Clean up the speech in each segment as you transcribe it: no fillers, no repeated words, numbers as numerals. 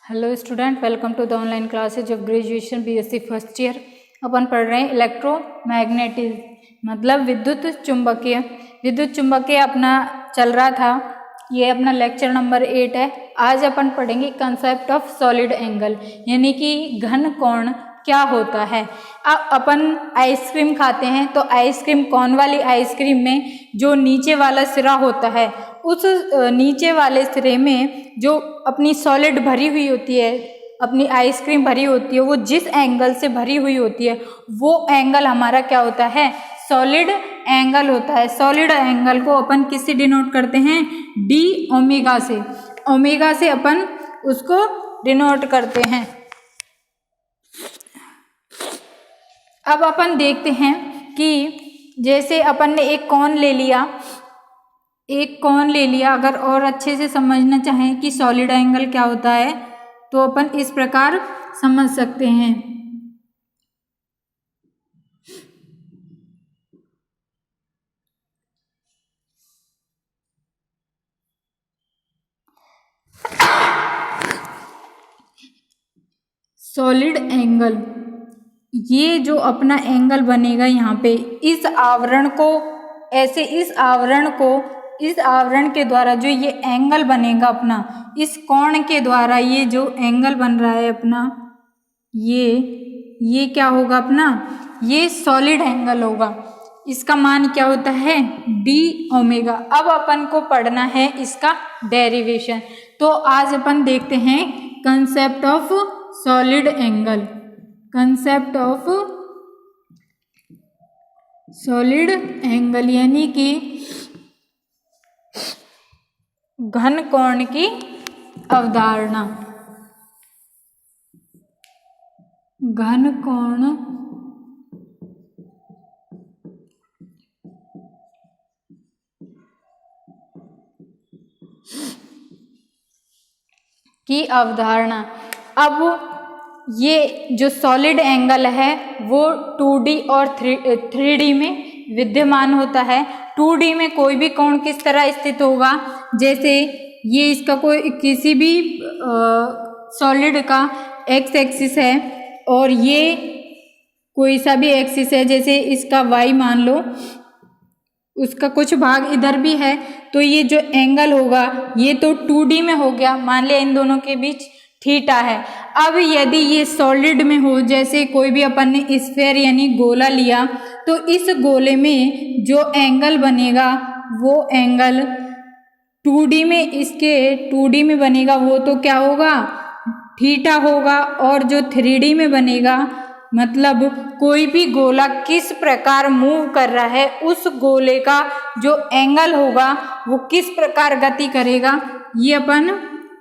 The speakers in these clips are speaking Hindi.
Hello student, welcome to the online classes of graduation BSc first year. अपन पढ़ रहे हैं इलेक्ट्रोमैग्नेटिज्म मतलब विद्युत चुंबकीय अपना चल रहा था। ये अपना लेक्चर नंबर 8 है। आज अपन पढ़ेंगे कंसेप्ट ऑफ सॉलिड एंगल यानी कि घन कोण क्या होता है। अब अपन आइसक्रीम खाते हैं तो आइसक्रीम कोन वाली आइसक्रीम में जो नीचे वाला सिरा होता है उस नीचे वाले सिरे में जो अपनी सॉलिड भरी हुई होती है, अपनी आइसक्रीम भरी होती है, वो जिस एंगल से भरी हुई होती है वो एंगल हमारा क्या होता है, सॉलिड एंगल होता है। सॉलिड एंगल को अपन किससे डिनोट करते हैं, डी ओमेगा से। ओमेगा से अपन उसको डिनोट करते हैं। अब अपन देखते हैं कि जैसे अपन ने एक कोन ले लिया, अगर और अच्छे से समझना चाहें कि सॉलिड एंगल क्या होता है तो अपन इस प्रकार समझ सकते हैं। सॉलिड एंगल, ये जो अपना एंगल बनेगा यहाँ पे, इस आवरण के द्वारा जो ये एंगल बनेगा अपना, इस कोण के द्वारा ये जो एंगल बन रहा है अपना, ये क्या होगा अपना, ये सॉलिड एंगल होगा। इसका मान क्या होता है, डी ओमेगा। अब अपन को पढ़ना है इसका डेरिवेशन। तो आज अपन देखते हैं concept of solid angle. Concept of solid angle यानी कि घन कोण की अवधारणा। घन कोण की अवधारणा। अब ये जो सॉलिड एंगल है वो 2D और 3D में विद्यमान होता है। 2D में कोई भी कोण किस तरह स्थित होगा, जैसे ये इसका कोई किसी भी सॉलिड का एक्स एक्सिस है और ये कोई सा भी एक्सिस है, जैसे इसका वाई मान लो, उसका कुछ भाग इधर भी है, तो ये जो एंगल होगा ये तो 2D में हो गया, मान लिया इन दोनों के बीच थीटा है। अब यदि ये सॉलिड में हो, जैसे कोई भी अपन ने स्फीयर यानी गोला लिया, तो इस गोले में जो एंगल बनेगा वो एंगल 2D में, इसके 2D में बनेगा वो तो क्या होगा, थीटा होगा। और जो 3D में बनेगा, मतलब कोई भी गोला किस प्रकार मूव कर रहा है, उस गोले का जो एंगल होगा वो किस प्रकार गति करेगा, ये अपन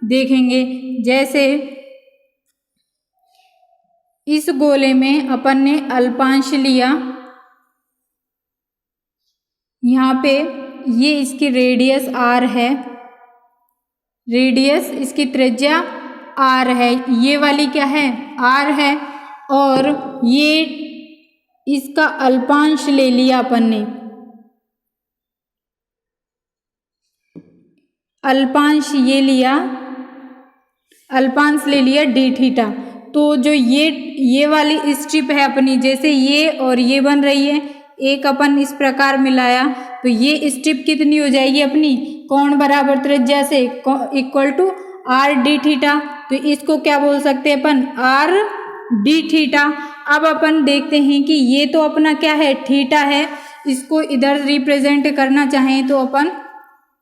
देखेंगे। जैसे इस गोले में अपन ने अल्पांश लिया, यहाँ पे ये इसकी रेडियस r है, रेडियस इसकी त्रिज्या r है, ये वाली क्या है, r है, और ये इसका अल्पांश ले लिया अपन ने, अल्पांश ले लिया डी थीटा। तो जो ये वाली स्ट्रिप है अपनी, जैसे ये और ये बन रही है, एक अपन इस प्रकार मिलाया तो ये स्ट्रिप कितनी हो जाएगी अपनी, कोण बराबर त्रिज्या से equal to R D theta. तो इसको क्या बोल सकते हैं अपन, आर डी थीटा। अब अपन देखते हैं कि ये तो अपना क्या है, थीटा है, इसको इधर रिप्रेजेंट करना चाहें तो अपन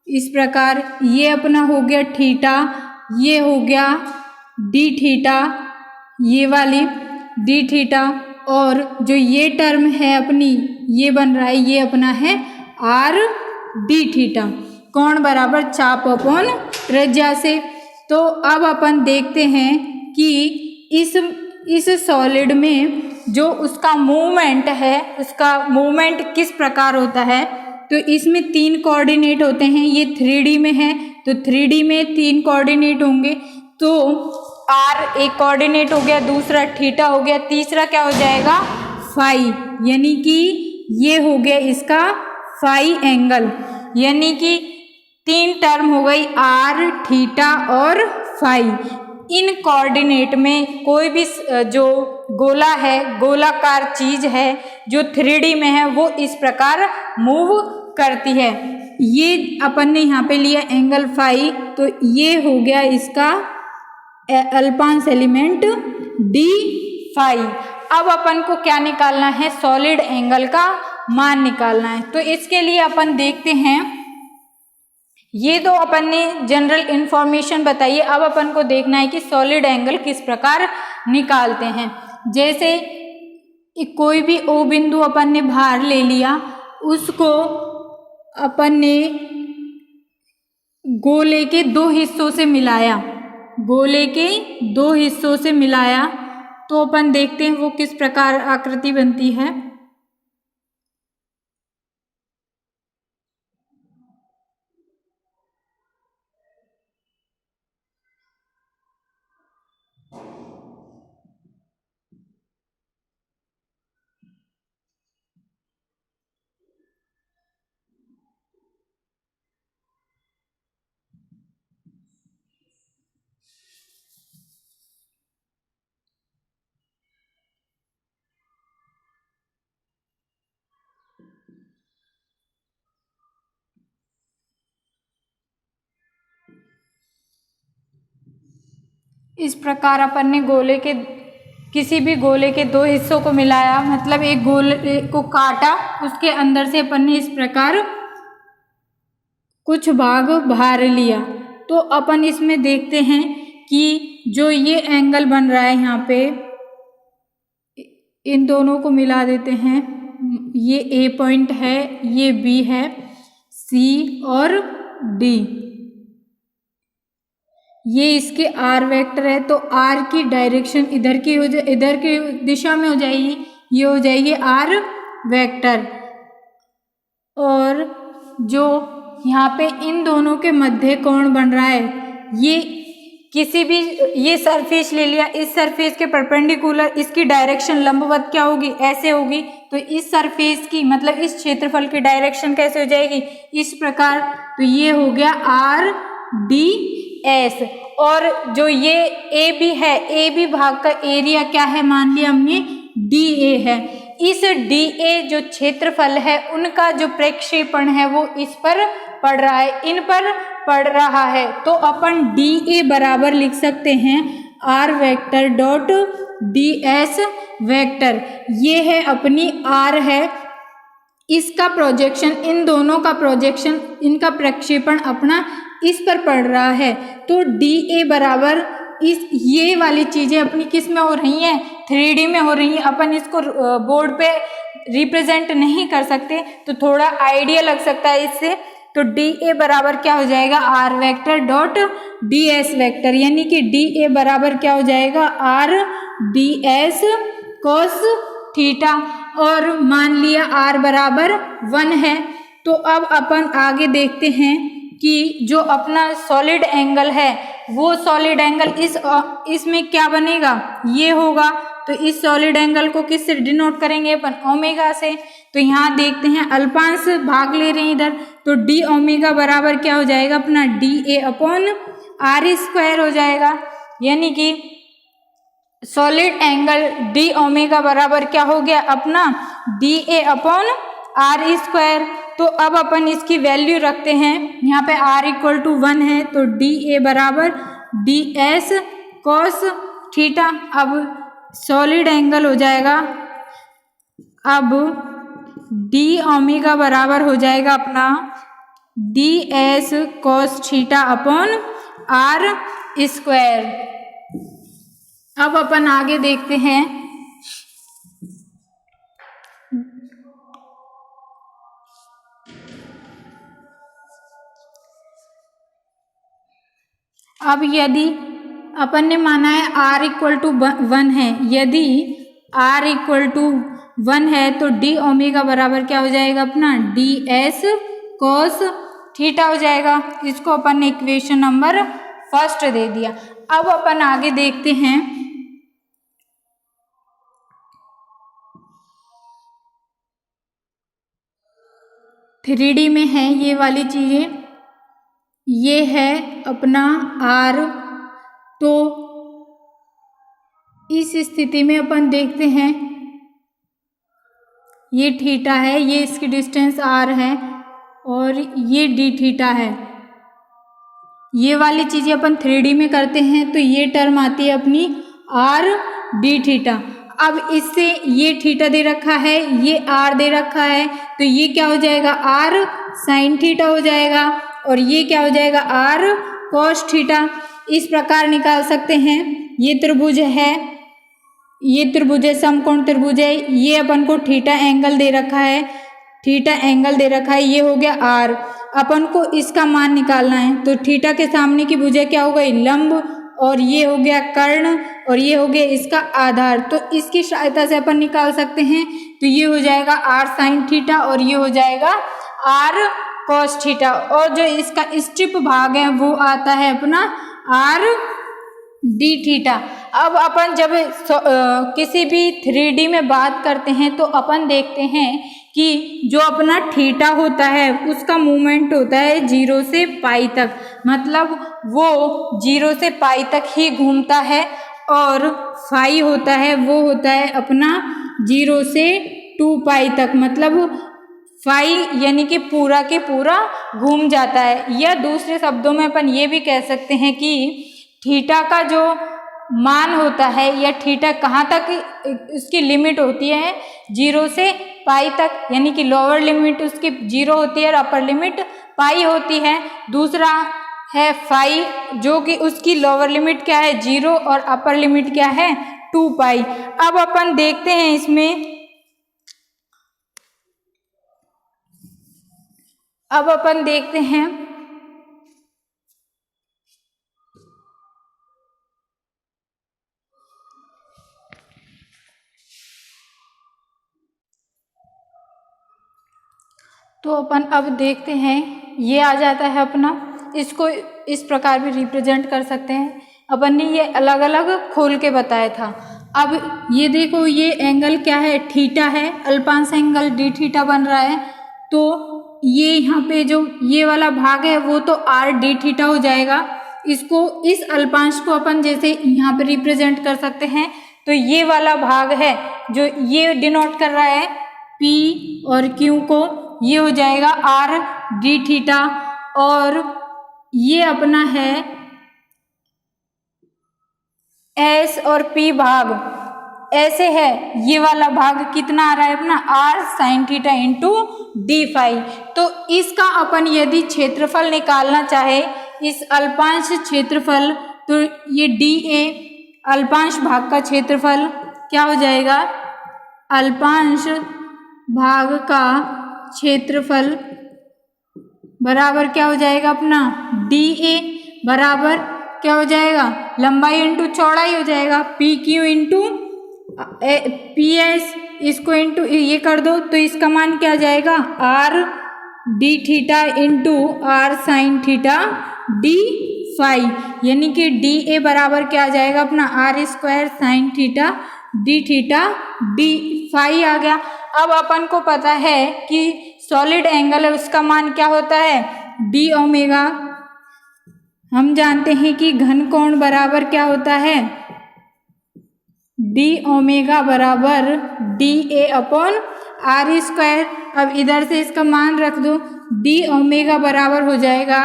इस प्रकार, ये अपना हो गया थीटा, ये हो गया डी थीटा, ये वाली डी थीटा, और जो ये टर्म है अपनी, ये बन रहा है, ये अपना है आर डी थीटा, कोण बराबर चाप अपॉन त्रिज्या से। तो अब अपन देखते हैं कि इस सॉलिड में जो उसका मूवमेंट है, उसका मूवमेंट किस प्रकार होता है। तो इसमें 3 कोऑर्डिनेट होते हैं, ये 3D में है तो 3D में 3 कोऑर्डिनेट होंगे, तो r एक कोऑर्डिनेट हो गया, दूसरा थीटा हो गया, तीसरा क्या हो जाएगा, फाई, यानी कि ये हो गया इसका फाई एंगल, यानी कि 3 टर्म हो गई r, थीटा और फाई। इन कोऑर्डिनेट में कोई भी जो गोला है, गोलाकार चीज है जो 3D में है, वो इस प्रकार मूव करती है। ये अपन ने यहाँ पे लिया एंगल फाई, तो ये हो गया इसका अल्पांश एलिमेंट डी फाई। अब अपन को क्या निकालना है, सॉलिड एंगल का मान निकालना है। तो इसके लिए अपन देखते हैं, ये तो अपन ने जनरल इंफॉर्मेशन बताई है, अब अपन को देखना है कि सॉलिड एंगल किस प्रकार निकालते हैं। जैसे कोई भी ओ बिंदु अपन ने बाहर ले लिया, उसको अपन ने गोले के दो हिस्सों से मिलाया, गोले के दो हिस्सों से मिलाया, तो अपन देखते हैं वो किस प्रकार आकृति बनती है। इस प्रकार अपन ने गोले के किसी भी गोले के दो हिस्सों को मिलाया, मतलब एक गोले को काटा, उसके अंदर से अपन ने इस प्रकार कुछ भाग बाहर लिया। तो अपन इसमें देखते हैं कि जो ये एंगल बन रहा है यहाँ पे, इन दोनों को मिला देते हैं। ये ए पॉइंट है, ये बी है, सी और डी, ये इसके आर वेक्टर है। तो आर की डायरेक्शन इधर की इधर की दिशा में हो जाएगी, ये हो जाएगी आर वेक्टर। और जो यहाँ पे इन दोनों के मध्य कोण बन रहा है, ये किसी भी, ये सरफेस ले लिया, इस सरफेस के परपेंडिकुलर इसकी डायरेक्शन लंबवत क्या होगी, ऐसे होगी। तो इस सरफेस की मतलब इस क्षेत्रफल की डायरेक्शन कैसे हो जाएगी, इस प्रकार। तो ये हो गया आर डी एस। और जो ये ए बी है, ए बी भाग का एरिया क्या है, मान लिया हमने डी ए है। इस डी ए जो क्षेत्रफल है, उनका जो प्रक्षेपण है वो इस पर पड़ रहा है, इन पर पड़ रहा है। तो अपन डी ए बराबर लिख सकते हैं R vector dot D S vector. ये है अपनी आर है, इसका प्रोजेक्शन, इन दोनों का प्रोजेक्शन, इनका प्रक्षेपण अपना इस पर पड़ रहा है। तो डी ए बराबर इस, ये वाली चीजें अपनी किस में हो रही हैं, 3D में हो रही हैं। अपन इसको बोर्ड पे रिप्रेजेंट नहीं कर सकते, तो थोड़ा आइडिया लग सकता है इससे। तो डी ए बराबर क्या हो जाएगा, R vector dot D S vector, यानी कि डी ए बराबर क्या हो जाएगा, are D S cos theta. और मान लिया आर बराबर 1 है। तो अब अपन आगे देखते हैं कि जो अपना सॉलिड एंगल है, वो सॉलिड एंगल इसमें क्या बनेगा, ये होगा। तो इस सॉलिड एंगल को किस से डिनोट करेंगे अपन, ओमेगा से। तो यहाँ देखते हैं अल्पांश भाग ले रहे हैं इधर, तो डी ओमेगा बराबर क्या हो जाएगा अपना, D A upon R square हो जाएगा। यानी कि सॉलिड एंगल डी ओमेगा बराबर क्या हो गया अपना, D A upon R square. तो अब अपन इसकी वैल्यू रखते हैं, यहाँ पे r इक्वल टू 1 है, तो डी ए बराबर डी एस कॉस थीटा। अब सॉलिड एंगल हो जाएगा, अब डी ओमेगा बराबर हो जाएगा अपना D S cos theta upon R square. अब अपन आगे देखते हैं, अब यदि अपन ने माना है r इक्वल टू 1 है, यदि r इक्वल टू 1 है तो डी ओमेगा बराबर क्या हो जाएगा अपना, डी एस कोस थीटा हो जाएगा। इसको अपन ने इक्वेशन नंबर फर्स्ट दे दिया। अब अपन आगे देखते हैं, थ्री डी में है ये वाली चीजें, ये है अपना R। तो इस स्थिति में अपन देखते हैं ये थीटा है, ये इसकी डिस्टेंस r है और ये d थीटा है। ये वाली चीज़ें अपन 3D में करते हैं तो ये टर्म आती है अपनी r d थीटा। अब इससे ये थीटा दे रखा है, ये r दे रखा है, तो ये क्या हो जाएगा r साइन थीटा हो जाएगा और ये क्या हो जाएगा r cos थीटा। इस प्रकार निकाल सकते हैं। ये त्रिभुज है, ये त्रिभुज है, समकोण त्रिभुज है, ये अपन को थीटा एंगल दे रखा है, थीटा एंगल दे रखा है, ये हो गया r। अपन को इसका मान निकालना है तो थीटा के सामने की भुजा क्या हो गई लंब और ये हो गया कर्ण और ये हो गया इसका आधार। तो इसकी सहायता से अपन निकाल सकते हैं। तो ये हो जाएगा r साइन थीटा और ये हो जाएगा r cos थीटा और जो इसका स्ट्रिप भाग है वो आता है अपना r d थीटा। अब अपन जब किसी भी 3D में बात करते हैं तो अपन देखते हैं कि जो अपना थीटा होता है उसका मूवमेंट होता है 0 से पाई तक, मतलब वो 0 से पाई तक ही घूमता है और फाई होता है वो होता है अपना 0 से 2 पाई तक, मतलब फाई यानी कि पूरा के पूरा घूम जाता है। या दूसरे शब्दों में अपन ये भी कह सकते हैं कि थीटा का जो मान होता है या थीटा कहाँ तक उसकी लिमिट होती है 0 से पाई तक, यानी कि लोअर लिमिट उसकी 0 होती है और अपर लिमिट पाई होती है। दूसरा है फाई जो कि उसकी लोअर लिमिट क्या है 0 और अपर लिमिट क्या है 2 पाई। अब अपन देखते हैं इसमें, अब अपन देखते हैं तो अपन अब देखते हैं ये आ जाता है अपना, इसको इस प्रकार भी रिप्रेजेंट कर सकते हैं। अपन ने ये अलग अलग खोल के बताया था। अब ये देखो ये एंगल क्या है थीटा है, अल्पांश एंगल डी थीटा बन रहा है। तो ये यहाँ पे जो ये वाला भाग है वो तो आर डी थीटा हो जाएगा। इसको इस अल्पांश को अपन जैसे यहाँ पे रिप्रेजेंट कर सकते हैं। तो ये वाला भाग है जो ये डिनोट कर रहा है पी और क्यू को, ये हो जाएगा आर डी थीटा। और ये अपना है एस और पी भाग ऐसे है, ये वाला भाग कितना आ रहा है अपना R sine theta into D phi. तो इसका अपन यदि क्षेत्रफल निकालना चाहे इस अल्पांश क्षेत्रफल, तो ये डी ए अल्पांश भाग का क्षेत्रफल क्या हो जाएगा, अल्पांश भाग का क्षेत्रफल बराबर क्या हो जाएगा अपना डी ए बराबर क्या हो जाएगा लंबाई इंटू चौड़ाई हो जाएगा, p q into p s, इसको इंटू ये कर दो तो इसका मान क्या आ जाएगा R D theta into r sine theta D phi, यानी कि डी ए बराबर क्या आ जाएगा अपना r square sine theta d theta D phi आ गया। अब अपन को पता है कि सॉलिड एंगल है उसका मान क्या होता है डी ओमेगा। हम जानते हैं कि घन कोण बराबर क्या होता है डी ओमेगा बराबर D A upon R square. अब इधर से इसका मान रख दो, डी ओमेगा बराबर हो जाएगा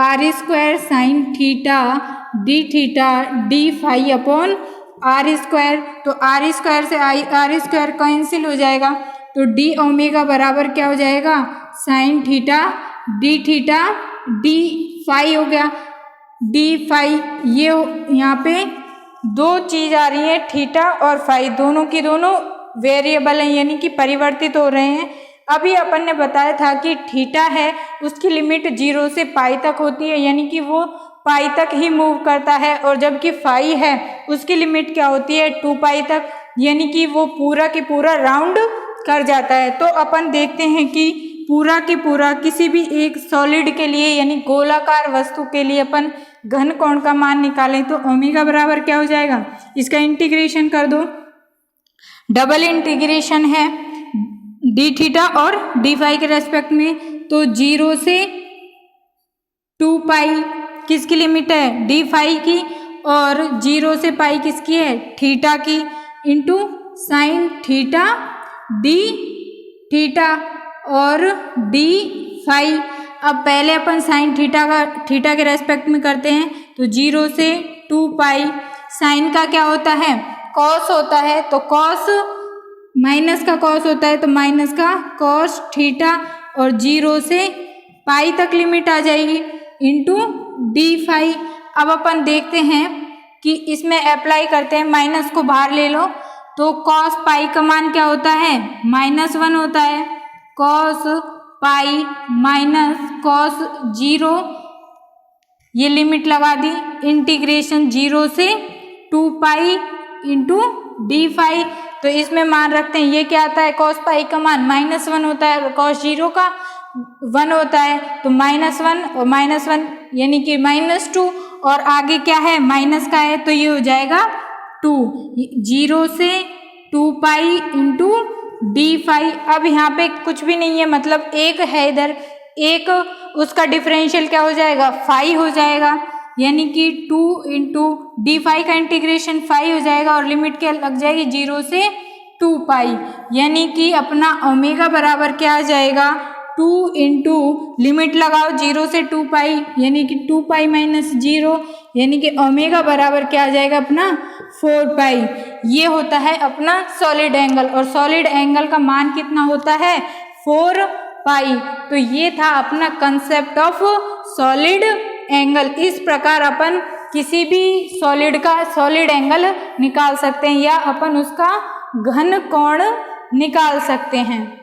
R square sine theta D phi upon R square. तो आर स्क्वायर से आर स्क्वायर कैंसिल हो जाएगा, तो डी ओमेगा बराबर क्या हो जाएगा साइन थीटा डी फाई हो गया डी फाई। ये यहाँ पे दो चीज आ रही है थीटा और फाई, दोनों की दोनों वेरिएबल हैं यानी कि परिवर्तित हो रहे हैं। अभी अपन ने बताया था कि थीटा है उसकी लिमिट 0 से पाई तक होती है, यानी कि वो पाई तक ही मूव करता है, और जबकि फाई है उसकी लिमिट क्या होती है 2 पाई तक, यानी कि वो पूरा के पूरा राउंड कर जाता है। तो अपन देखते हैं कि पूरा के पूरा किसी भी एक सॉलिड के लिए यानी गोलाकार वस्तु के लिए अपन घन कोण का मान निकालें तो ओमेगा बराबर क्या हो जाएगा, इसका इंटीग्रेशन कर दो, डबल इंटीग्रेशन है डी थीटा और डी फाई के रेस्पेक्ट में। तो 0 से 2 पाई किसकी लिमिट है डी फाई की, और 0 से पाई किसकी है, थीटा की, into sine theta d theta और डी फाई। अब पहले अपन साइन थीटा के रेस्पेक्ट में करते हैं, तो 0 से 2 पाई, साइन का क्या होता है, कॉस होता है, तो कॉस माइनस का कॉस होता है, तो माइनस का कॉस थीटा और 0 से पाई तक लिमिट आ जाएगी, इंटू डी फाई। अब अपन देखते हैं कि इसमें अप्लाई करते हैं, माइनस को बाहर ले लो, तो कॉस पाई का मान क्या होता है, -1 होता है, कॉस पाई माइनस कॉस 0, ये लिमिट लगा दी, इंटीग्रेशन 0 से 2 पाई इंटू डी फाई। तो इसमें मान रखते हैं, ये क्या आता है, कॉस पाई का मान -1 होता है, कॉस 0 का 1 होता है, तो -1 और -1 यानी कि -2, और आगे क्या है, माइनस का है, तो ये हो जाएगा 2, 0 से 2 पाई इंटू डी फाई। अब यहाँ पे कुछ भी नहीं है, मतलब एक है इधर, एक उसका डिफरेंशियल क्या हो जाएगा, फाई हो जाएगा, यानी कि 2 इंटू डी फाई का इंटीग्रेशन फाई हो जाएगा, और लिमिट क्या लग जाएगी, 0 से 2 पाई, यानी कि अपना ओमेगा बराबर क्या आ जाएगा, 2 इंटू लिमिट लगाओ 0 से 2 पाई, यानी कि 2 पाई माइनस 0, यानी कि ओमेगा बराबर क्या आ जाएगा अपना 4 पाई। ये होता है अपना सॉलिड एंगल, और सॉलिड एंगल का मान कितना होता है, 4 पाई। तो ये था अपना कंसेप्ट ऑफ सॉलिड एंगल। इस प्रकार अपन किसी भी सॉलिड का सॉलिड एंगल निकाल सकते हैं, या अपन उसका घन कोण निकाल सकते हैं।